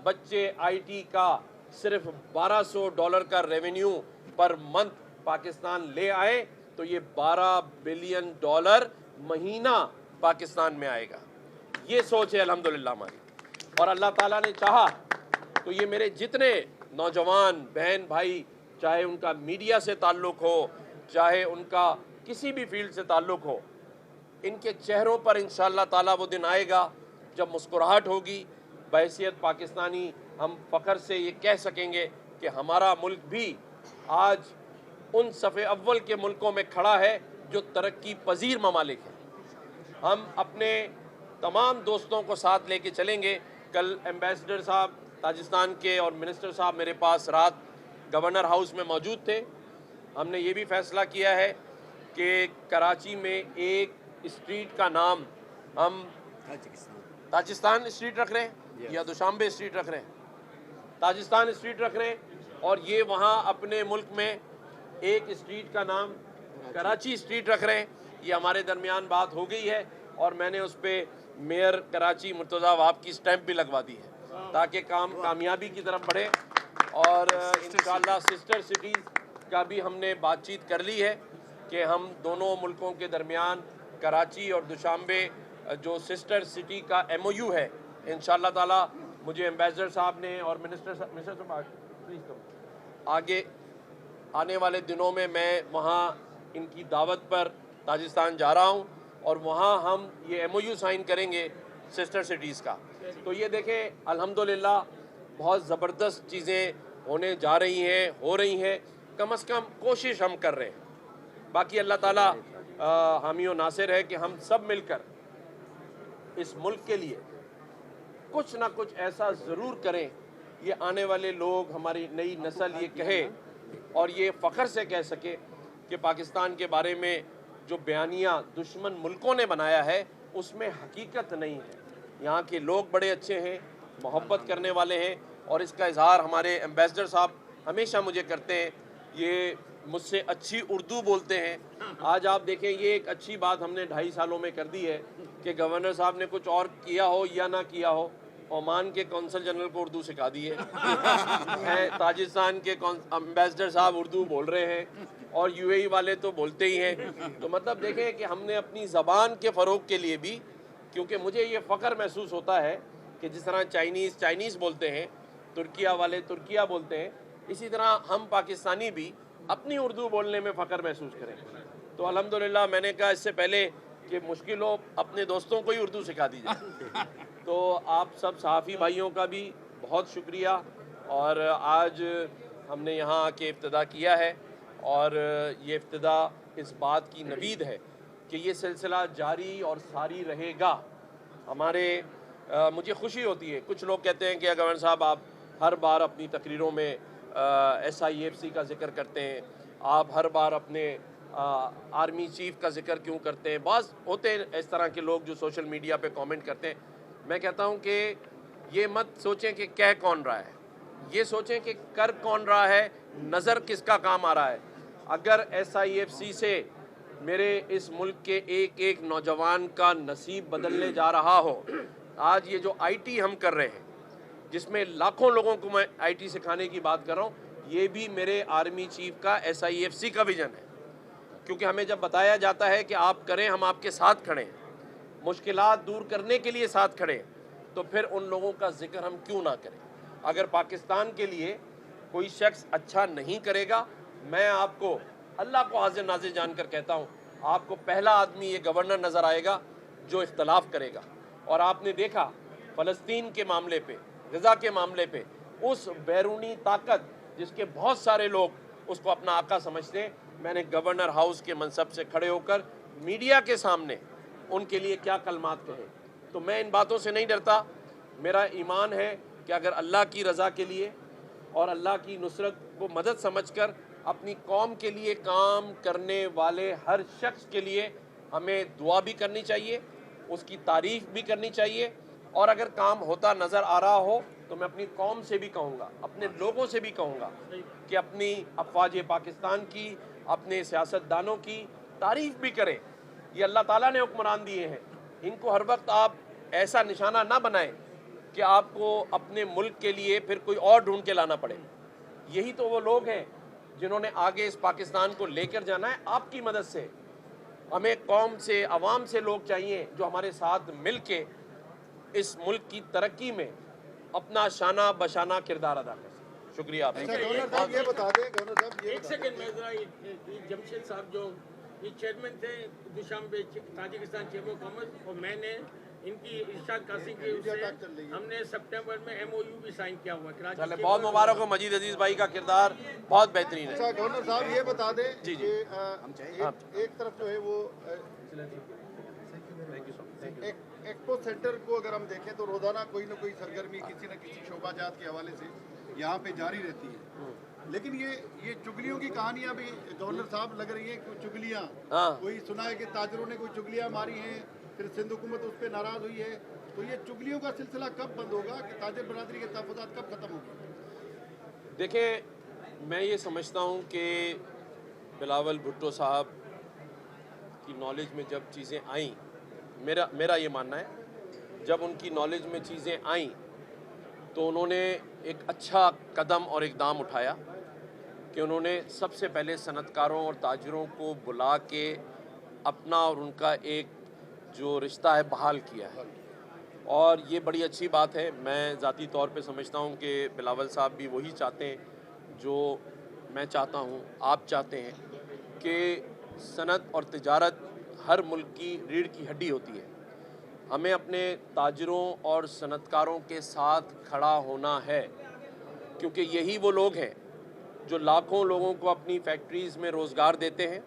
بچے I T کا صرف $1200 کا ریونیو پر منتھ پاکستان لے آئے تو یہ $12 بلین مہینہ پاکستان میں آئے گا. یہ سوچ ہے الحمدللہ ہماری. اور اللہ تعالیٰ نے چاہا تو یہ میرے جتنے نوجوان بہن بھائی، چاہے ان کا میڈیا سے تعلق ہو، چاہے ان کا کسی بھی فیلڈ سے تعلق ہو، ان کے چہروں پر انشاءاللہ تعالیٰ وہ دن آئے گا جب مسکراہٹ ہوگی. بحیثیت پاکستانی ہم فخر سے یہ کہہ سکیں گے کہ ہمارا ملک بھی آج ان صف اول کے ملکوں میں کھڑا ہے جو ترقی پذیر ممالک ہیں. ہم اپنے تمام دوستوں کو ساتھ لے کے چلیں گے. کل ایمبیسڈر صاحب تاجکستان کے اور منسٹر صاحب میرے پاس رات گورنر ہاؤس میں موجود تھے. ہم نے یہ بھی فیصلہ کیا ہے کہ کراچی میں ایک اسٹریٹ کا نام ہم تاجکستان اسٹریٹ رکھ رہے ہیں یا دوشانبے اسٹریٹ رکھ رہے ہیں؟ تاجکستان اسٹریٹ رکھ رہے ہیں. اور یہ وہاں اپنے ملک میں ایک اسٹریٹ کا نام کراچی اسٹریٹ رکھ رہے ہیں. یہ ہمارے درمیان بات ہو گئی ہے اور میں نے اس پہ میئر کراچی مرتضیٰ وہاب کی سٹیمپ بھی لگوا دی ہے تاکہ کام کامیابی کی طرف بڑھے. اور انشاءاللہ سسٹر سٹیز کا بھی ہم نے بات چیت کر لی ہے کہ ہم دونوں ملکوں کے درمیان کراچی اور دوشانبے جو سسٹر سٹی کا ایم او یو ہے انشاءاللہ تعالیٰ مجھے ایمبیسڈر صاحب نے اور منسٹر صاحب پلیز آگے آنے والے دنوں میں وہاں ان کی دعوت پر تاجکستان جا رہا ہوں اور وہاں ہم یہ ایم او یو سائن کریں گے سسٹر سٹیز کا. تو یہ دیکھیں الحمدللہ بہت زبردست چیزیں ہونے جا رہی ہیں، ہو رہی ہیں. کم از کم کوشش ہم کر رہے ہیں. باقی اللہ تعالیٰ حامی و ناصر ہے کہ ہم سب مل کر اس ملک کے لیے کچھ نہ کچھ ایسا ضرور کریں یہ آنے والے لوگ، ہماری نئی نسل یہ کہے اور یہ فخر سے کہہ سکے کہ پاکستان کے بارے میں جو بیانیہ دشمن ملکوں نے بنایا ہے اس میں حقیقت نہیں ہے. یہاں کے لوگ بڑے اچھے ہیں، محبت کرنے والے ہیں اور اس کا اظہار ہمارے ایمبیسڈر صاحب ہمیشہ مجھے کرتے ہیں. یہ مجھ سے اچھی اردو بولتے ہیں. آج آپ دیکھیں یہ ایک اچھی بات ہم نے 2.5 سالوں میں کر دی ہے کہ گورنر صاحب نے کچھ اور کیا ہو یا نہ کیا ہو، عمان کے کونسل جنرل کو اردو سکھا دی ہے. تاجکستان کے ایمبیسڈر صاحب اردو بول رہے ہیں اور یو اے ای والے تو بولتے ہی ہیں. تو مطلب دیکھیں کہ ہم نے اپنی زبان کے فروغ کے لیے بھی، کیونکہ مجھے یہ فخر محسوس ہوتا ہے کہ جس طرح چائنیز بولتے ہیں، ترکیہ والے ترکیہ بولتے ہیں، اسی طرح ہم پاکستانی بھی اپنی اردو بولنے میں فخر محسوس کریں. تو الحمدللہ میں نے کہا اس سے پہلے کہ مشکل ہو اپنے دوستوں کو ہی اردو سکھا دی جائے. تو آپ سب صحافی بھائیوں کا بھی بہت شکریہ. اور آج ہم نے یہاں آ کے افتتاح کیا ہے اور یہ افتتاح اس بات کی نوید ہے کہ یہ سلسلہ جاری اور ساری رہے گا. مجھے خوشی ہوتی ہے، کچھ لوگ کہتے ہیں کہ گورنر صاحب آپ ہر بار اپنی تقریروں میں SIFC کا ذکر کرتے ہیں، آپ ہر بار اپنے آرمی چیف کا ذکر کیوں کرتے ہیں. بعض ہوتے ہیں اس طرح کے لوگ جو سوشل میڈیا پہ کامنٹ کرتے ہیں. میں کہتا ہوں کہ یہ مت سوچیں کہ کہہ کون رہا ہے، یہ سوچیں کہ کر کون رہا ہے، نظر کس کا کام آ رہا ہے. اگر SIFC سے میرے اس ملک کے ایک ایک نوجوان کا نصیب بدلنے جا رہا ہو، آج یہ جو IT ہم کر رہے ہیں جس میں لاکھوں لوگوں کو میں IT سکھانے کی بات کر رہا ہوں، یہ بھی میرے آرمی چیف کا SIFC کا ویژن ہے. کیونکہ ہمیں جب بتایا جاتا ہے کہ آپ کریں، ہم آپ کے ساتھ کھڑے ہیں، مشکلات دور کرنے کے لیے ساتھ کھڑے ہیں، تو پھر ان لوگوں کا ذکر ہم کیوں نہ کریں. اگر پاکستان کے لیے کوئی شخص اچھا نہیں کرے گا، میں آپ کو اللہ کو حاضر ناظر جان کر کہتا ہوں، آپ کو پہلا آدمی یہ گورنر نظر آئے گا جو اختلاف کرے گا. اور آپ نے دیکھا فلسطین کے معاملے پہ، غزہ کے معاملے پہ، اس بیرونی طاقت جس کے بہت سارے لوگ اس کو اپنا آقا سمجھتے ہیں، میں نے گورنر ہاؤس کے منصب سے کھڑے ہو کر میڈیا کے سامنے ان کے لیے کیا کلمات کہے. تو میں ان باتوں سے نہیں ڈرتا. میرا ایمان ہے کہ اگر اللہ کی رضا کے لیے اور اللہ کی نصرت کو مدد سمجھ کر اپنی قوم کے لیے کام کرنے والے ہر شخص کے لیے ہمیں دعا بھی کرنی چاہیے، اس کی تعریف بھی کرنی چاہیے. اور اگر کام ہوتا نظر آ رہا ہو تو میں اپنی قوم سے بھی کہوں گا، اپنے لوگوں سے بھی کہوں گا کہ اپنی افواج پاکستان کی، اپنے سیاستدانوں کی تعریف بھی کریں. یہ اللہ تعالیٰ نے حکمران دیے ہیں، ان کو ہر وقت آپ ایسا نشانہ نہ بنائیں کہ آپ کو اپنے ملک کے لیے پھر کوئی اور ڈھونڈ کے لانا پڑے. یہی تو وہ لوگ ہیں جنہوں نے آگے اس پاکستان کو لے کر جانا ہے آپ کی مدد سے. ہمیں قوم سے، عوام سے لوگ چاہیے جو ہمارے ساتھ مل کے اس ملک کی ترقی میں اپنا شانہ بشانہ کردار ادا کر سکیں. شکریہ آپ کا. گورنر صاحب یہ بتا دیں، گورنر صاحب یہ ایک سیکنڈ میں ذرا جمشید صاحب جو یہ چیئرمین تھے دوشنبے تاجکستان چیمبر آف کامرس، اور میں نے ان کی ارشاد قاسم کی اس سے ہم نے سپٹمبر میں ایم او یو بھی سائن کیا ہوا ہے کراچی. چلے بہت مبارک ہو. مجید عزیز بھائی کا کردار بہت بہترین ہے. اچھا گورنر صاحب یہ بتا دیں جی کہ ایک طرف جو ہے وہ ایکسپو سینٹر کو اگر ہم دیکھیں تو روزانہ کوئی نہ کوئی سرگرمی کسی نہ کسی شعبہ جات کے حوالے سے یہاں پہ جاری رہتی ہے، لیکن یہ چگلیوں کی کہانیاں بھی گورنر صاحب لگ رہی ہیں. کوئی چگلیاں کوئی سنا ہے کہ تاجروں نے کوئی چگلیاں ماری ہیں، پھر سندھ حکومت اس پہ ناراض ہوئی ہے. تو یہ چگلیوں کا سلسلہ کب بند ہوگا کہ تاجر برادری کے تحفظات کب ختم ہوگی؟ دیکھیں میں یہ سمجھتا ہوں کہ بلاول بھٹو صاحب کی نالج میں جب چیزیں آئیں، میرا یہ ماننا ہے جب ان کی نالج میں چیزیں آئیں تو انہوں نے ایک اچھا قدم اور اقدام اٹھایا کہ انہوں نے سب سے پہلے صنعت کاروں اور تاجروں کو بلا کے اپنا اور ان کا ایک جو رشتہ ہے بحال کیا ہے، اور یہ بڑی اچھی بات ہے. میں ذاتی طور پہ سمجھتا ہوں کہ بلاول صاحب بھی وہی چاہتے ہیں جو میں چاہتا ہوں، آپ چاہتے ہیں کہ صنعت اور تجارت ہر ملک کی ریڑھ کی ہڈی ہوتی ہے. ہمیں اپنے تاجروں اور صنعت کاروں کے ساتھ کھڑا ہونا ہے، کیونکہ یہی وہ لوگ ہیں جو لاکھوں لوگوں کو اپنی فیکٹریز میں روزگار دیتے ہیں،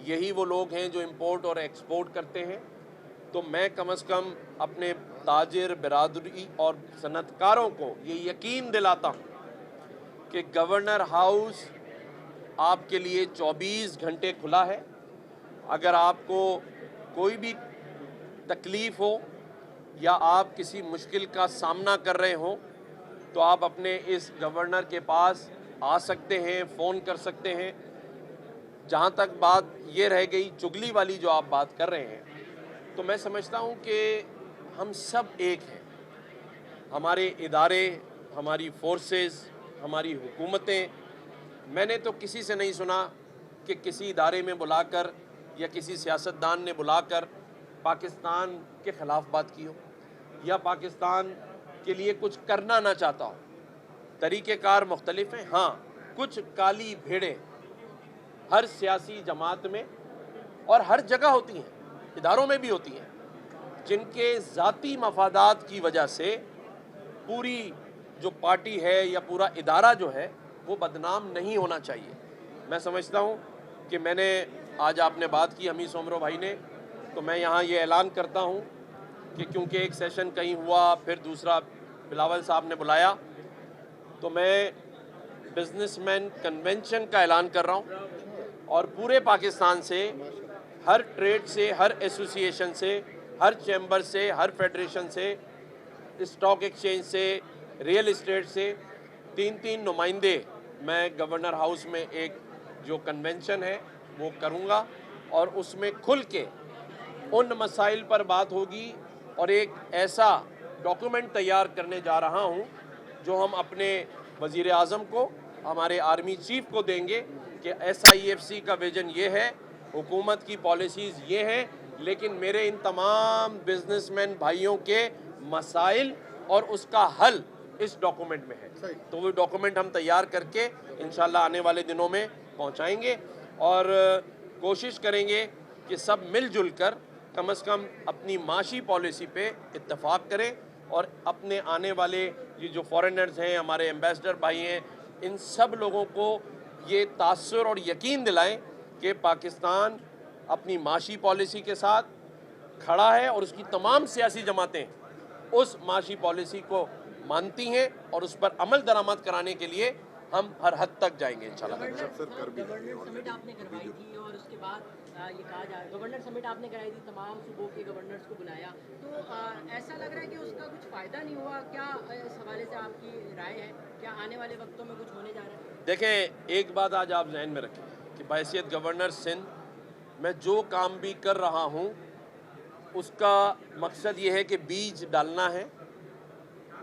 یہی وہ لوگ ہیں جو امپورٹ اور ایکسپورٹ کرتے ہیں. تو میں کم از کم اپنے تاجر برادری اور صنعت کاروں کو یہ یقین دلاتا ہوں کہ گورنر ہاؤس آپ کے لیے 24 گھنٹے کھلا ہے. اگر آپ کو کوئی بھی تکلیف ہو یا آپ کسی مشکل کا سامنا کر رہے ہوں تو آپ اپنے اس گورنر کے پاس آ سکتے ہیں، فون کر سکتے ہیں. جہاں تک بات یہ رہ گئی چگلی والی جو آپ بات کر رہے ہیں، تو میں سمجھتا ہوں کہ ہم سب ایک ہیں. ہمارے ادارے، ہماری فورسز، ہماری حکومتیں، میں نے تو کسی سے نہیں سنا کہ کسی ادارے میں بلا کر یا کسی سیاستدان نے بلا کر پاکستان کے خلاف بات کی ہو یا پاکستان کے لیے کچھ کرنا نہ چاہتا ہو. طریقہ کار مختلف ہیں. ہاں کچھ کالی بھیڑیں ہر سیاسی جماعت میں اور ہر جگہ ہوتی ہیں، اداروں میں بھی ہوتی ہیں، جن کے ذاتی مفادات کی وجہ سے پوری جو پارٹی ہے یا پورا ادارہ جو ہے وہ بدنام نہیں ہونا چاہیے. میں سمجھتا ہوں کہ میں نے آج آپ نے بات کی حمید سومرو بھائی نے، تو میں یہاں یہ اعلان کرتا ہوں کہ کیونکہ ایک سیشن کہیں ہوا پھر دوسرا بلاول صاحب نے بلایا، تو میں بزنس مین کنونشن کا اعلان کر رہا ہوں اور پورے پاکستان سے، ہر ٹریڈ سے، ہر ایسوسی ایشن سے، ہر چیمبر سے، ہر فیڈریشن سے، اسٹاک ایکسچینج سے، ریئل اسٹیٹ سے 3 نمائندے میں گورنر ہاؤس میں ایک جو کنونشن ہے وہ کروں گا، اور اس میں کھل کے ان مسائل پر بات ہوگی اور ایک ایسا ڈاکومنٹ تیار کرنے جا رہا ہوں جو ہم اپنے وزیر اعظم کو، ہمارے آرمی چیف کو دیں گے کہ SIFC کا ویژن یہ ہے، حکومت کی پالیسیز یہ ہیں، لیکن میرے ان تمام بزنس مین بھائیوں کے مسائل اور اس کا حل اس ڈاکومنٹ میں ہے. تو وہ ڈاکومنٹ ہم تیار کر کے انشاءاللہ آنے والے دنوں میں پہنچائیں گے اور کوشش کریں گے کہ سب مل جل کر کم از کم اپنی معاشی پالیسی پہ اتفاق کریں اور اپنے آنے والے یہ جو فارنرز ہیں، ہمارے ایمبیسڈر بھائی ہیں، ان سب لوگوں کو یہ تاثر اور یقین دلائیں کہ پاکستان اپنی معاشی پالیسی کے ساتھ کھڑا ہے اور اس کی تمام سیاسی جماعتیں اس معاشی پالیسی کو مانتی ہیں اور اس پر عمل درآمد کرانے کے لیے ہم ہر حد تک جائیں گے انشاءاللہ. گورنر سمٹ آپ نے کروائی تھی اور اس کے بعد یہ کہا جا گورنر سمٹ آپ نے کرائی تھی، تمام صوبوں کے گورنرز کو بلایا، تو ایسا لگ رہا ہے کہ اس کا کچھ فائدہ نہیں ہوا. کیا اس حوالے سے آپ کی رائے ہے؟ کیا آنے والے وقتوں میں کچھ ہونے جا رہا ہے؟ دیکھیں ایک بات آج آپ ذہن میں رکھیں کہ بحیثیت گورنر سندھ میں جو کام بھی کر رہا ہوں اس کا مقصد یہ ہے کہ بیج ڈالنا ہے